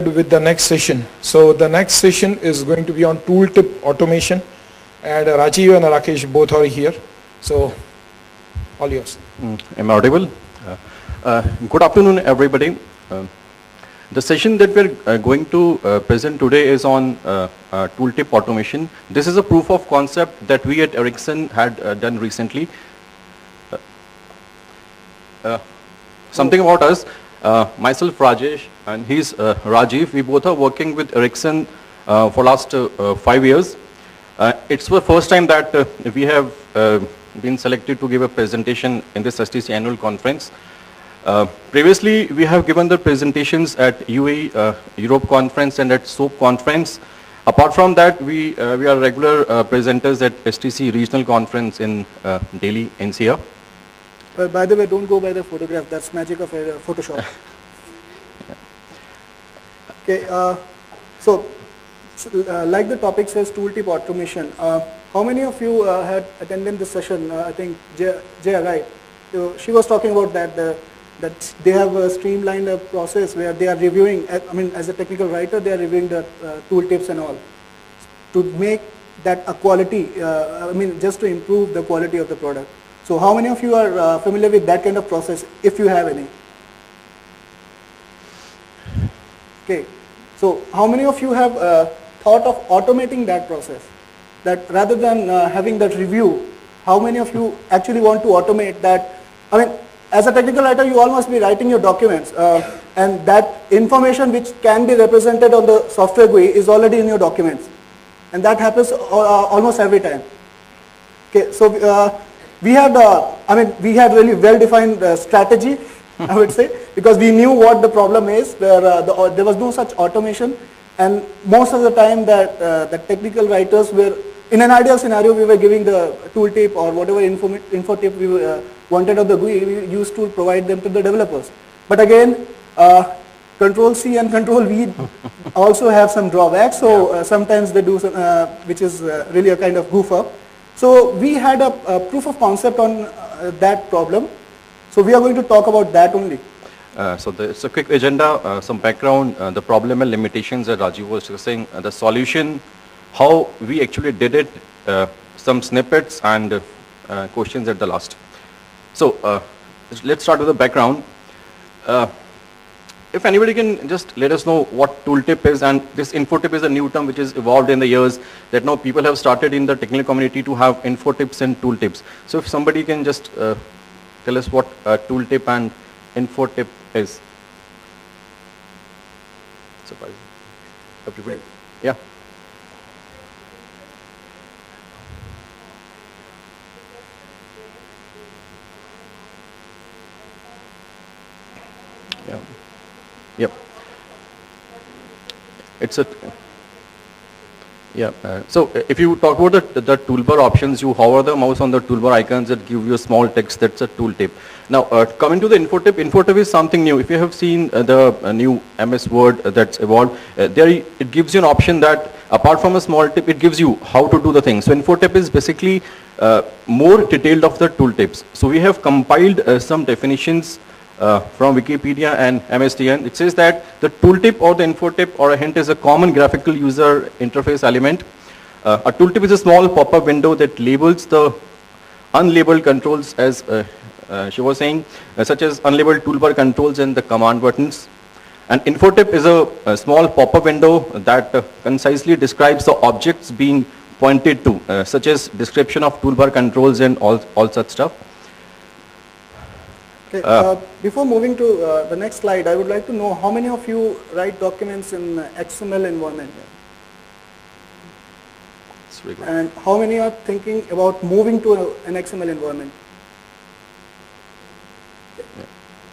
with the next session. So the next session is going to be on tooltip automation, and Rajiv and Rakesh both are here. So all yours. Am I audible? Good afternoon, everybody. The session that we're going to present today is on tooltip automation. This is a proof of concept that we at Ericsson had done recently. Something about us, myself Rajesh and he's Rajiv. We both are working with Ericsson for last 5 years. It's the first time that we have been selected to give a presentation in this STC annual conference. Previously, we have given the presentations at UAE Europe conference and at SOAP conference. Apart from that, we are regular presenters at STC regional conference in Delhi, NCR. By the way, don't go by the photograph. That's magic of Photoshop. Okay, so like the topic says, tooltip automation. How many of you had attended this session? I think Jaya, right? So she was talking about that that they have streamlined a process where they are reviewing. I mean, as a technical writer, they are reviewing the tooltips and all to make that a quality. I mean, just to improve the quality of the product. So, how many of you are familiar with that kind of process? If you have any. Okay. So, how many of you have thought of automating that process? That rather than having that review, how many of you actually want to automate that? I mean, as a technical writer, you all must be writing your documents, and that information which can be represented on the software GUI is already in your documents, and that happens almost every time. Okay, so we had, we had really well-defined strategy, I would say, because we knew what the problem is. There was no such automation, and most of the time that the technical writers were, in an ideal scenario, we were giving the tooltip or whatever info tip we wanted of the GUI, we used to provide them to the developers. But again, Control C and Control V also have some drawbacks, so sometimes they do some, which is really a kind of goof up. So we had a proof of concept on that problem. So we are going to talk about that only. So it's a quick agenda, some background, the problem and limitations that Rajiv was discussing, the solution, how we actually did it, some snippets and questions at the last. So let's start with the background. If anybody can just let us know what tooltip is, and this infotip is a new term which is evolved in the years that now people have started in the technical community to have infotips and tooltips. So if somebody can just tell us what tooltip and infotip is. Surprise. Everybody. Yeah. Yeah. Yep. It's a so if you talk about the toolbar options, you hover the mouse on the toolbar icons that give you a small text. That's a tooltip. Now coming to the infotip, infotip is something new. If you have seen the new MS Word that's evolved, there it gives you an option that apart from a small tip, it gives you how to do the thing. So infotip is basically more detailed of the tooltips. So we have compiled some definitions from Wikipedia and MSDN. It says that the tooltip or the infotip or a hint is a common graphical user interface element. A tooltip is a small pop-up window that labels the unlabeled controls, as she was saying, such as unlabeled toolbar controls and the command buttons. And infotip is a small pop-up window that concisely describes the objects being pointed to, such as description of toolbar controls and all such stuff. Okay, before moving to the next slide, I would like to know how many of you write documents in XML environment? And how many are thinking about moving to an XML environment?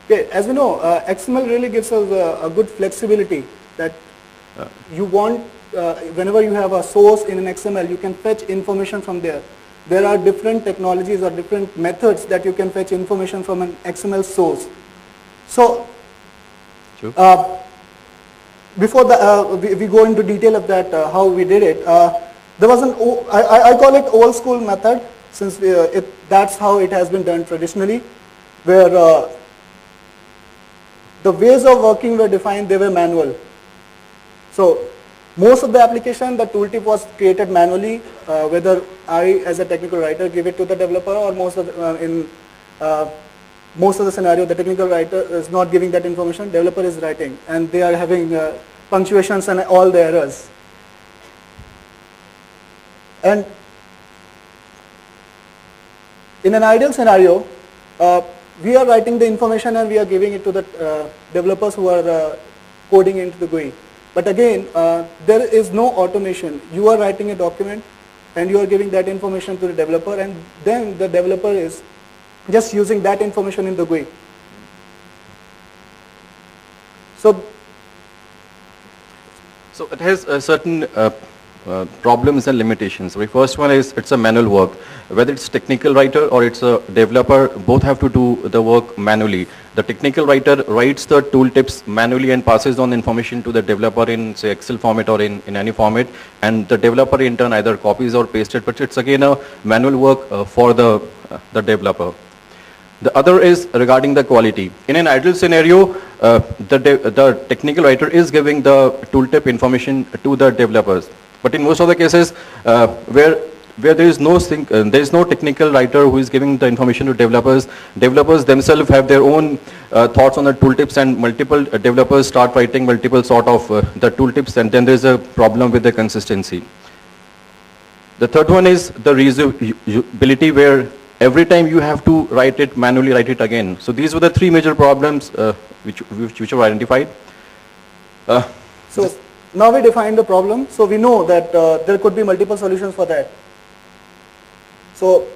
Okay, as we know, XML really gives us a good flexibility that you want, whenever you have a source in an XML, you can fetch information from there. There are different technologies or different methods that you can fetch information from an XML source. So, before we go into detail of that, how we did it, there was I call it old school method, since that's how it has been done traditionally, where the ways of working were defined, they were manual. So most of the application, the tooltip was created manually, whether I as a technical writer give it to the developer, or most of the scenario the technical writer is not giving that information, developer is writing, and they are having punctuations and all the errors. And in an ideal scenario, we are writing the information and we are giving it to the developers who are coding into the GUI. But again, there is no automation. You are writing a document and you are giving that information to the developer, and then the developer is just using that information in the GUI. So it has certain problems and limitations. The first one is it's a manual work. Whether it's technical writer or it's a developer, both have to do the work manually. The technical writer writes the tooltips manually and passes on information to the developer in, say, Excel format or in any format, and the developer in turn either copies or pastes it, but it's again a manual work for the developer. The other is regarding the quality. In an ideal scenario, the technical writer is giving the tooltip information to the developers. But in most of the cases, where there is no technical writer who is giving the information to developers, developers themselves have their own thoughts on the tooltips, and multiple developers start writing multiple sort of the tooltips, and then there is a problem with the consistency. The third one is the reusability, where every time you have to write it manually, write it again. So these were the three major problems which were identified. So now we define the problem, so we know that there could be multiple solutions for that. So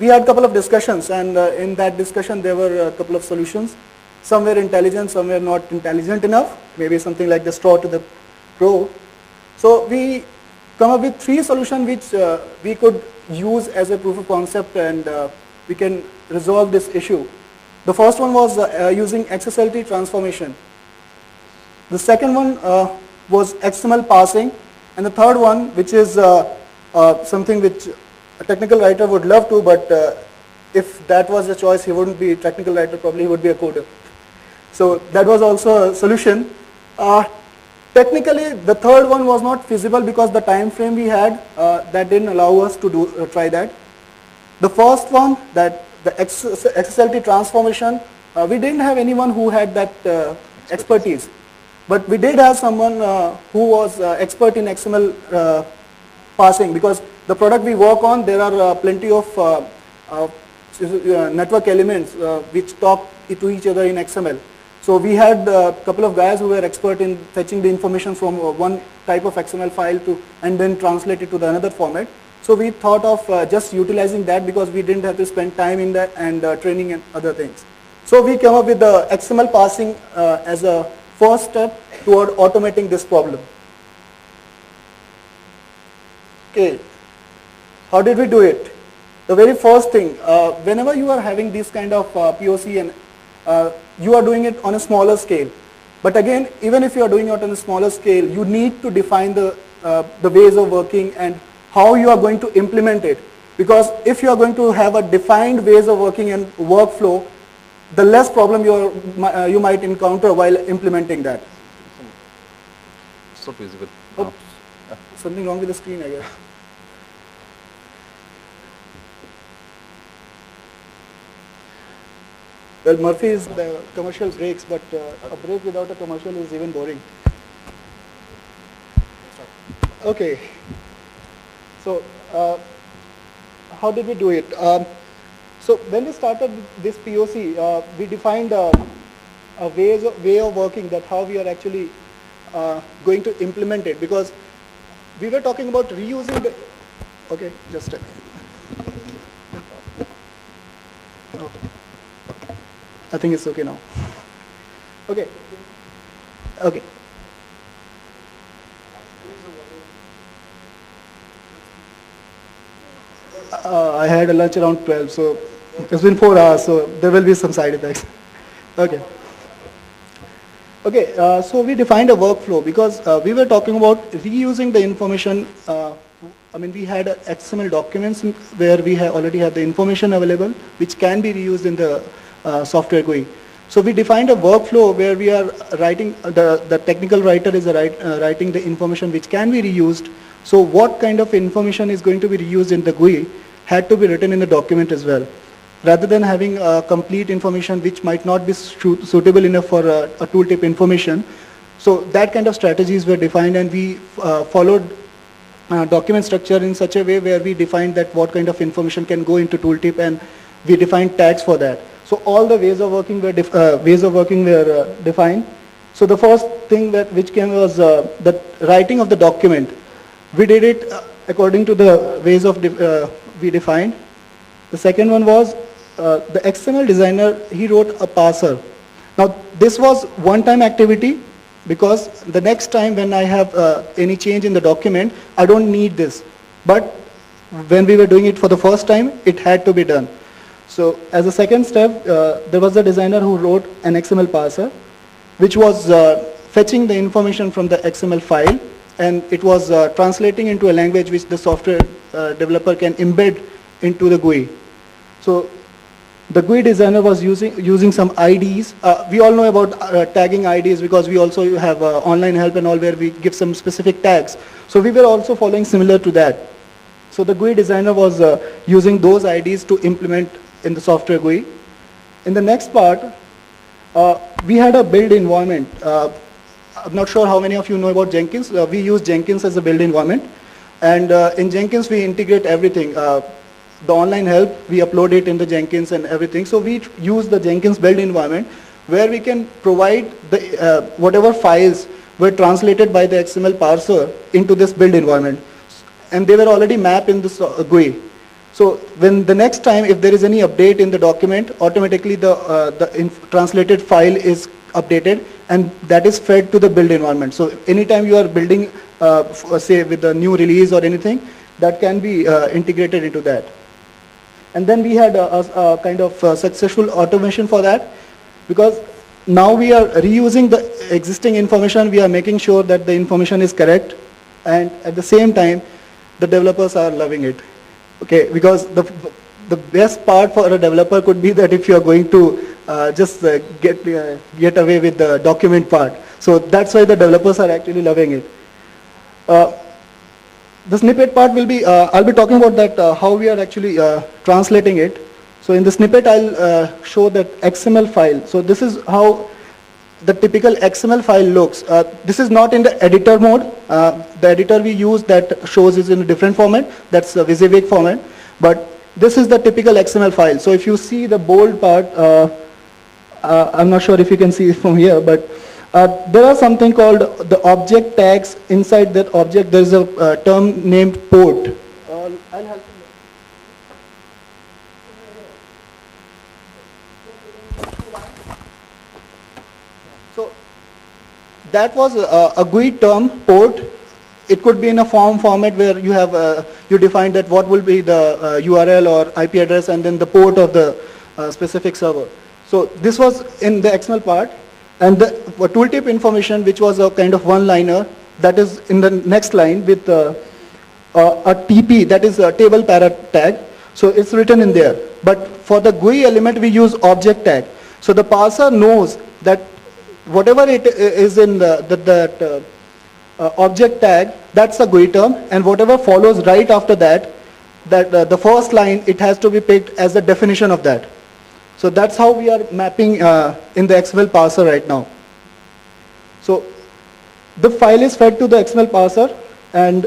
we had a couple of discussions, and in that discussion there were a couple of solutions. Some were intelligent, some were not intelligent enough, maybe something like the straw to the crow. So we come up with three solutions which we could use as a proof of concept, and we can resolve this issue. The first one was using XSLT transformation. The second one was XML parsing, and the third one, which is something which a technical writer would love to, but if that was the choice, he wouldn't be a technical writer, probably he would be a coder. So that was also a solution. Technically, the third one was not feasible because the time frame we had, that didn't allow us to try that. The first one, that the XSLT transformation, we didn't have anyone who had that expertise. But we did have someone who was expert in XML parsing, because the product we work on, there are plenty of network elements which talk to each other in XML. So we had a couple of guys who were expert in fetching the information from one type of XML file and then translate it to the another format. So we thought of just utilizing that, because we didn't have to spend time in that and training and other things. So we came up with the XML parsing as a first step toward automating this problem. Okay, how did we do it? The very first thing, whenever you are having this kind of POC, and you are doing it on a smaller scale. But again, even if you are doing it on a smaller scale, you need to define the ways of working and how you are going to implement it. Because if you are going to have a defined ways of working and workflow, the less problem you might encounter while implementing that. It's not visible. Oops. Something wrong with the screen, I guess. Well, Murphy is the commercial breaks, but a break without a commercial is even boring. Okay. So, how did we do it? So when we started this POC, we defined a way of working, that how we are actually going to implement it, because we were talking about reusing the, okay, just a minute. Oh. I think it's okay now. Okay. Okay. I had a lunch around 12, so it's been 4 hours, so there will be some side effects. Okay. Okay, so we defined a workflow, because we were talking about reusing the information. I mean, we had XML documents where we already have the information available, which can be reused in the software GUI. So we defined a workflow where we are writing, the technical writer is writing the information which can be reused. So what kind of information is going to be reused in the GUI had to be written in the document as well. Rather than having complete information which might not be suitable enough for a tooltip information. So that kind of strategies were defined, and we followed document structure in such a way where we defined that what kind of information can go into tooltip, and we defined tags for that. So all the ways of working were defined. So the first thing which came was the writing of the document. We did it according to the ways of we defined. The second one was the XML designer, he wrote a parser. Now this was one-time activity, because the next time when I have any change in the document, I don't need this. But when we were doing it for the first time, it had to be done. So as a second step, there was a designer who wrote an XML parser, which was fetching the information from the XML file, and it was translating into a language which the software developer can embed into the GUI. So the GUI designer was using some IDs. We all know about tagging IDs, because we also have online help and all where we give some specific tags. So we were also following similar to that. So the GUI designer was using those IDs to implement in the software GUI. In the next part, we had a build environment. I'm not sure how many of you know about Jenkins. We use Jenkins as a build environment. And in Jenkins, we integrate everything. The online help, we upload it in the Jenkins and everything. So we use the Jenkins build environment where we can provide the whatever files were translated by the XML parser into this build environment. And they were already mapped in this GUI. So when the next time if there is any update in the document, automatically the translated file is updated, and that is fed to the build environment. So anytime you are building, say with the new release or anything, that can be integrated into that. And then we had a kind of successful automation for that, because now we are reusing the existing information, we are making sure that the information is correct, and at the same time, the developers are loving it. Okay, because the best part for a developer could be that if you are going to just get away with the document part. So that's why the developers are actually loving it. The snippet part will be, I'll be talking about that, how we are actually translating it. So in the snippet, I'll show that XML file. So this is how the typical XML file looks. This is not in the editor mode. The editor we use that shows is in a different format. That's a WYSIWYG format. But this is the typical XML file. So if you see the bold part, I'm not sure if you can see it from here, but there are something called the object tags. Inside that object, there is a term named port. I'll help you. So that was a GUI term, port. It could be in a form format where you have you define that what will be the URL or IP address and then the port of the specific server. So this was in the XML part. And the tooltip information, which was a kind of one-liner, that is in the next line with a TP, that is a table para tag. So it's written in there. But for the GUI element, we use object tag. So the parser knows that whatever it is in that object tag, that's a GUI term, and whatever follows right after that, the first line, it has to be picked as the definition of that. So that's how we are mapping in the XML parser right now. So the file is fed to the XML parser, and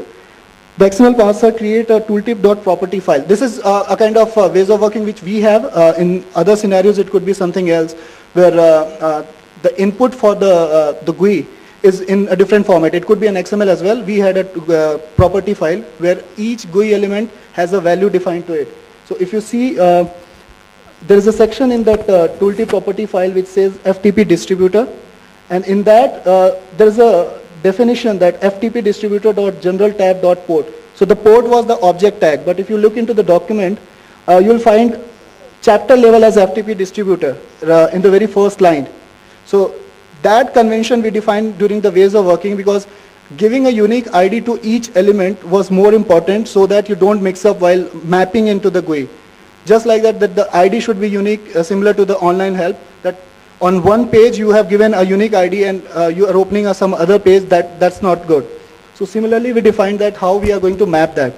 the XML parser create a tooltip.property file. This is a kind of ways of working which we have. In other scenarios, it could be something else where the input for the GUI is in a different format. It could be an XML as well. We had a property file where each GUI element has a value defined to it. So if you see, there is a section in that tooltip property file which says FTP distributor, and in that there is a definition that FTP distributor.generaltab.port. So the port was the object tag, but if you look into the document, you'll find chapter level as FTP distributor in the very first line. So that convention we defined during the ways of working, because giving a unique ID to each element was more important so that you don't mix up while mapping into the GUI. Just like that the ID should be unique, similar to the online help, that on one page you have given a unique ID and you are opening some other page, that's not good. So similarly, we defined that how we are going to map that.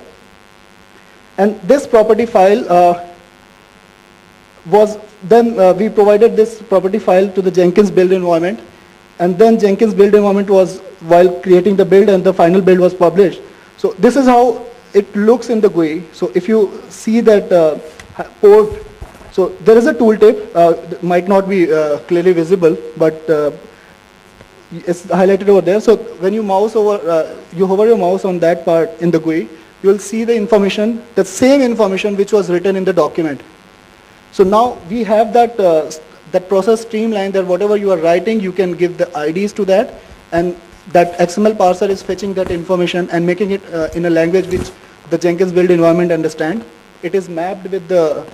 And this property file we provided this property file to the Jenkins build environment, and then Jenkins build environment was, while creating the build, and the final build was published. So this is how it looks in the GUI. So if you see that port, so there is a tooltip, might not be clearly visible, but it's highlighted over there. So when you mouse over, you hover your mouse on that part in the GUI, you will see the information, the same information which was written in the document. So now we have that, that process streamlined, that whatever you are writing, you can give the IDs to that, and that XML parser is fetching that information and making it in a language which the Jenkins build environment understand. It is mapped with the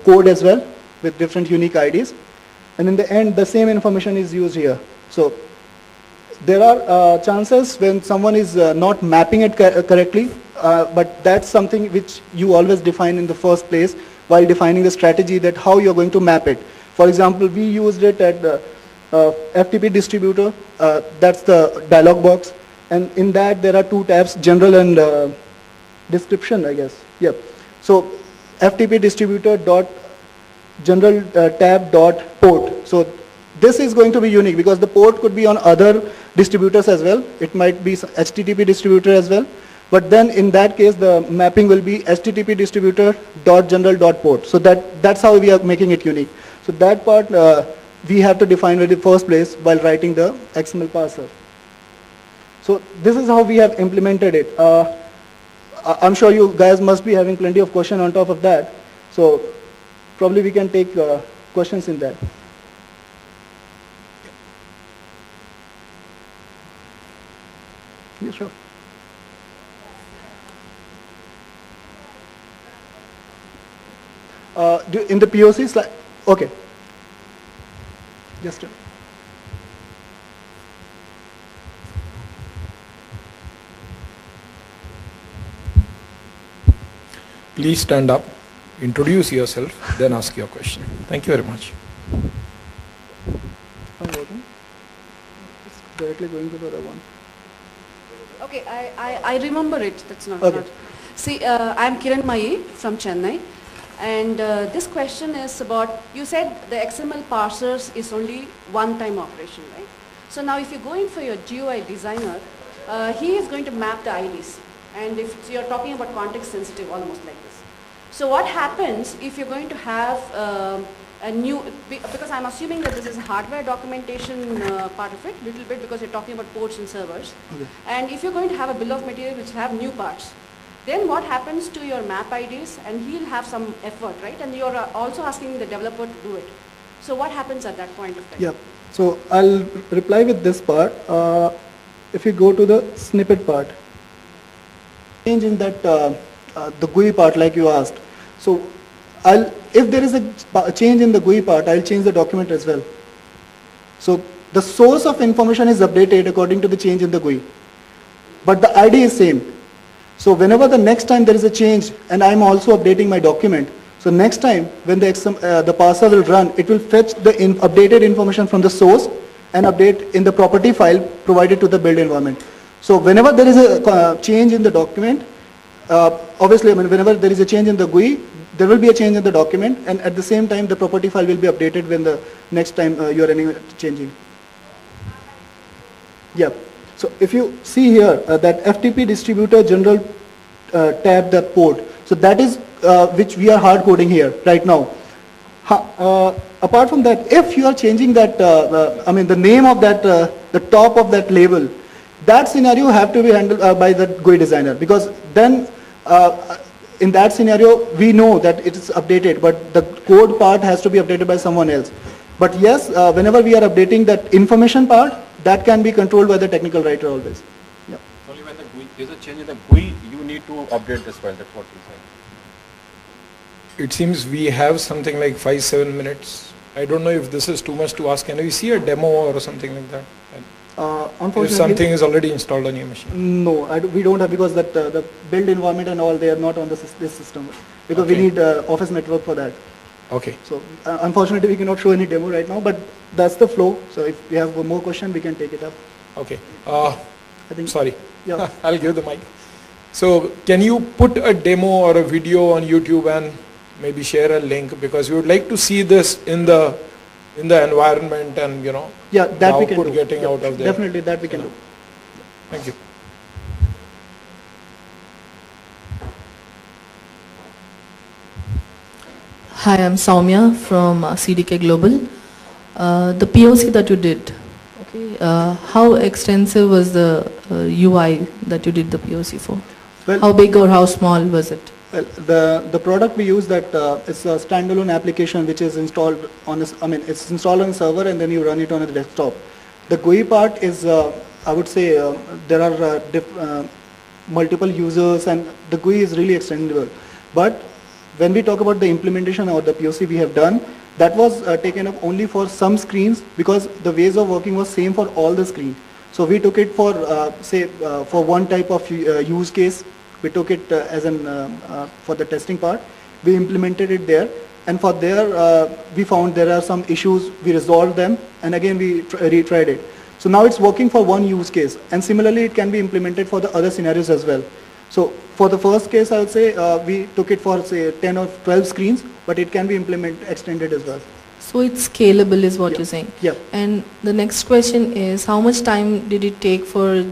code as well, with different unique IDs. And in the end, the same information is used here. So there are chances when someone is not mapping it correctly, but that's something which you always define in the first place while defining the strategy, that how you're going to map it. For example, we used it at the FTP distributor, that's the dialog box, and in that there are two tabs, general and description, I guess. Yep. So FTP distributor dot general tab dot port. So this is going to be unique because the port could be on other distributors as well. It might be HTTP distributor as well. But then in that case, the mapping will be HTTP distributor dot general dot port. So that's how we are making it unique. So that part we have to define in the first place while writing the XML parser. So this is how we have implemented it. I'm sure you guys must be having plenty of questions on top of that. So probably we can take questions in that. Yeah, sure. In the POC slide, okay. Just Please stand up, introduce yourself, then ask your question. Thank you very much. It's directly going to the other one. Okay, I remember it. That's not. Okay. Not. See, I'm Kiran Mai from Chennai, and this question is about. You said the XML parsers is only one-time operation, right? So now, if you go in for your GUI designer, he is going to map the IDs, and if you're talking about context-sensitive, almost like this. So what happens if you're going to have a new, because I'm assuming that this is hardware documentation part of it, little bit, because you're talking about ports and servers. Okay. And if you're going to have a bill of material which have new parts, then what happens to your map IDs? And he'll have some effort, right? And you're also asking the developer to do it. So what happens at that point of time? Yeah. So I'll reply with this part. If you go to the snippet part, change in that the GUI part like you asked. So if there is a change in the GUI part, I'll change the document as well. So the source of information is updated according to the change in the GUI, but the ID is same. So whenever the next time there is a change, and I'm also updating my document, so next time when the parser will run, it will fetch the updated information from the source and update in the property file provided to the build environment. So whenever there is a change in the document, obviously, I mean, whenever there is a change in the GUI, there will be a change in the document, and at the same time, the property file will be updated when the next time you are changing. Yeah. So if you see here that FTP distributor general tab, that port, so that is which we are hard coding here right now. Apart from that, if you are changing that, I mean the name of that, the top of that label, that scenario have to be handled by the GUI designer, because then in that scenario we know that it is updated, but the code part has to be updated by someone else. But yes, whenever we are updating that information part, that can be controlled by the technical writer always. Yeah. Only when the GUI, there's a change in the GUI, you need to update this file. That's what you said. It seems we have something like 5-7 minutes. I don't know if this is too much to ask. Can we see a demo or something like that? Unfortunately, If something is already installed on your machine. No, we don't have, because that the build environment and all, they are not on this system, because we Okay. need Office network for that. Okay. So unfortunately, we cannot show any demo right now, but that's the flow. So if we have more question, we can take it up. Okay. I think. Sorry. Yeah. I'll give the mic. So can you put a demo or a video on YouTube and maybe share a link, because we would like to see this in the environment and Yeah, the that we can output do. getting Yeah, out of there. Definitely, that we can do. Thank you. Hi, I'm Soumya from CDK Global. The POC that you did, okay, how extensive was the UI that you did the POC for? Well, How big or how small was it? Well, the product we use that it's a standalone application which is installed on it's installed on a server and then you run it on a desktop. The GUI part is I would say there are multiple users and the GUI is really extendable. But when we talk about the implementation or the POC we have done, that was taken up only for some screens because the ways of working was same for all the screens. So we took it for for one type of use case. We took it as for the testing part. We implemented it there, and for there we found there are some issues. We resolved them, and again we retried it. So now it's working for one use case, and similarly it can be implemented for the other scenarios as well. So for the first case, I would say we took it for say 10 or 12 screens, but it can be extended as well. So it's scalable is what Yeah. you're saying. Yeah. And the next question is, how much time did it take for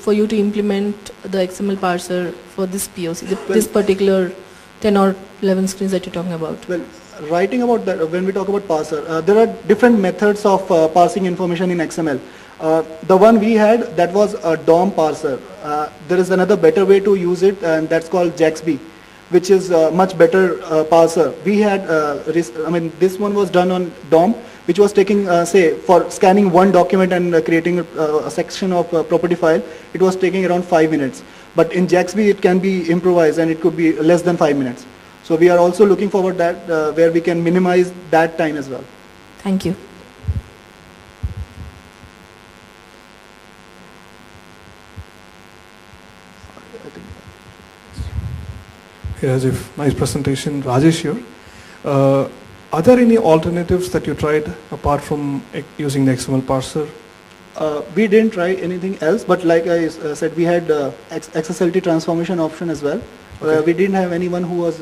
for you to implement the XML parser for this POC, this particular 10 or 11 screens that you're talking about? Well, writing about that, when we talk about parser, there are different methods of parsing information in XML. The one we had, that was a DOM parser. There is another better way to use it, and that's called JAXB, which is a much better parser. We had, this one was done on DOM, which was taking, say, for scanning one document and creating a section of property file, it was taking around 5 minutes. But in JAXB, it can be improvised and it could be less than 5 minutes. So we are also looking forward that where we can minimize that time as well. Thank you. Hey Rajiv, nice presentation. Rajesh here. Are there any alternatives that you tried apart from using the XML parser? We didn't try anything else, but like I said, we had XSLT transformation option as well. Okay. We didn't have anyone who was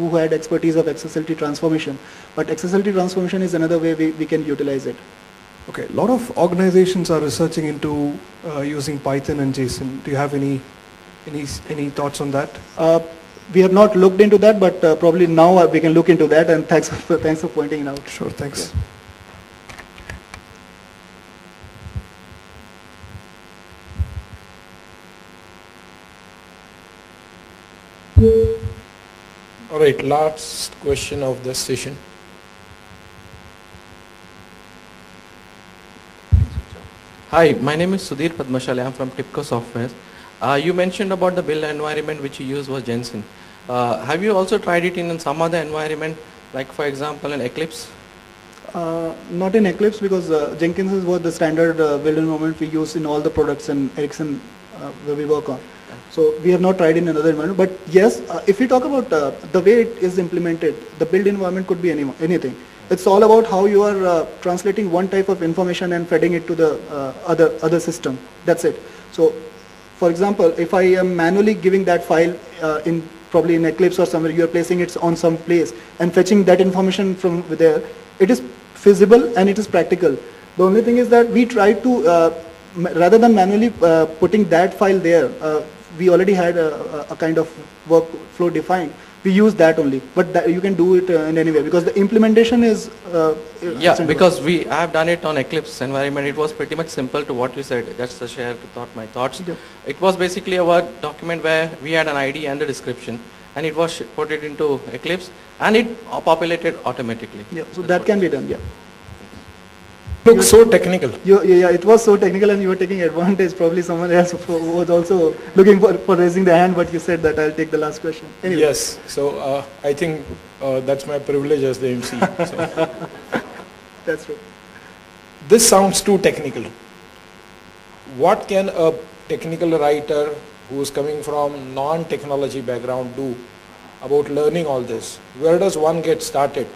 who had expertise of XSLT transformation, but XSLT transformation is another way we can utilize it. Okay, a lot of organizations are researching into using Python and JSON. Do you have any thoughts on that? We have not looked into that, but probably now we can look into that. And thanks for pointing it out. Sure, thanks. All right, last question of this session. Hi, my name is Sudhir Padmashali. I'm from Tipco Software. You mentioned about the build environment which you used was Jenkins. Have you also tried it in some other environment, like for example in Eclipse? Not in Eclipse because Jenkins was the standard build environment we use in all the products in Ericsson where we work on. So we have not tried in another environment. But yes, if we talk about the way it is implemented, the build environment could be anything. It's all about how you are translating one type of information and feeding it to the other system. That's it. So, for example, if I am manually giving that file probably in Eclipse or somewhere, you are placing it on some place and fetching that information from there, it is feasible and it is practical. The only thing is that we try to, rather than manually putting that file there, we already had a kind of workflow defined. We use that only, but you can do it in any way because the implementation is. Yeah, because I have done it on Eclipse environment. It was pretty much simple to what you said. Just to share my thoughts. Yeah. It was basically a Word document where we had an ID and a description, and it was put it into Eclipse, and it populated automatically. Yeah, so That's that what can it be is. done. Yeah. Looks so technical. Yeah, it was so technical and you were taking advantage. Probably someone else was also looking for raising the hand, but you said that I'll take the last question. Anyway. Yes, so I think that's my privilege as the MC. So. That's true. This sounds too technical. What can a technical writer who is coming from non-technology background do about learning all this? Where does one get started?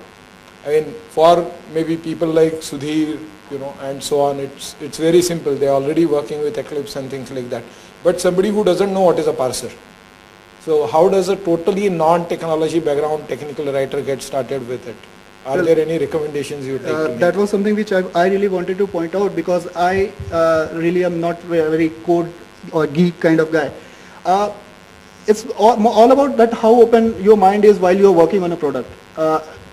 I mean, for maybe people like Sudhir, and so on, it's very simple. They're already working with Eclipse and things like that. But somebody who doesn't know what is a parser. So how does a totally non-technology background technical writer get started with it? Are there any recommendations you would like to make? That was something which I really wanted to point out, because I really am not very code or geek kind of guy. It's all about that how open your mind is while you're working on a product.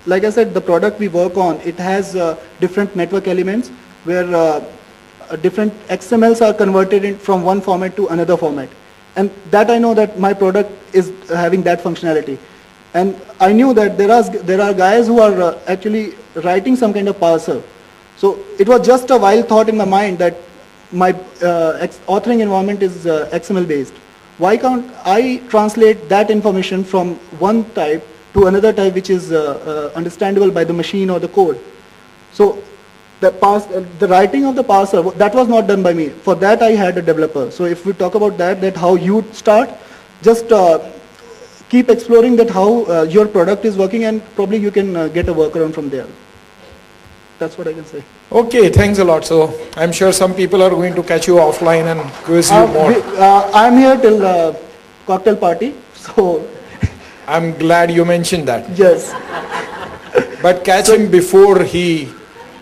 Like I said, the product we work on, it has different network elements where different XMLs are converted from one format to another format. And that I know that my product is having that functionality. And I knew that there are guys who are actually writing some kind of parser. So it was just a wild thought in my mind that my authoring environment is XML based. Why can't I translate that information from one type to another type which is understandable by the machine or the code? So the writing of the parser, that was not done by me. For that I had a developer. So if we talk about that how you start, just keep exploring that how your product is working, and probably you can get a workaround from there. That's what I can say. Okay, thanks a lot. So I'm sure some people are going to catch you offline and quiz you more. I'm here till cocktail party, so. I'm glad you mentioned that. Yes. But catch him before he...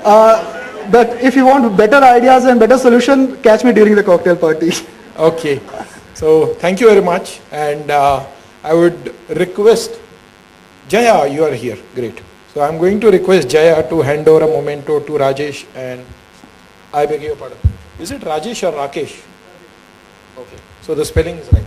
But if you want better ideas and better solution, catch me during the cocktail party. Okay. So thank you very much. And I would request... Jaya, you are here. Great. So I'm going to request Jaya to hand over a memento to Rajesh, and I beg your pardon. Is it Rajesh or Rakesh? Okay. So the spelling is right.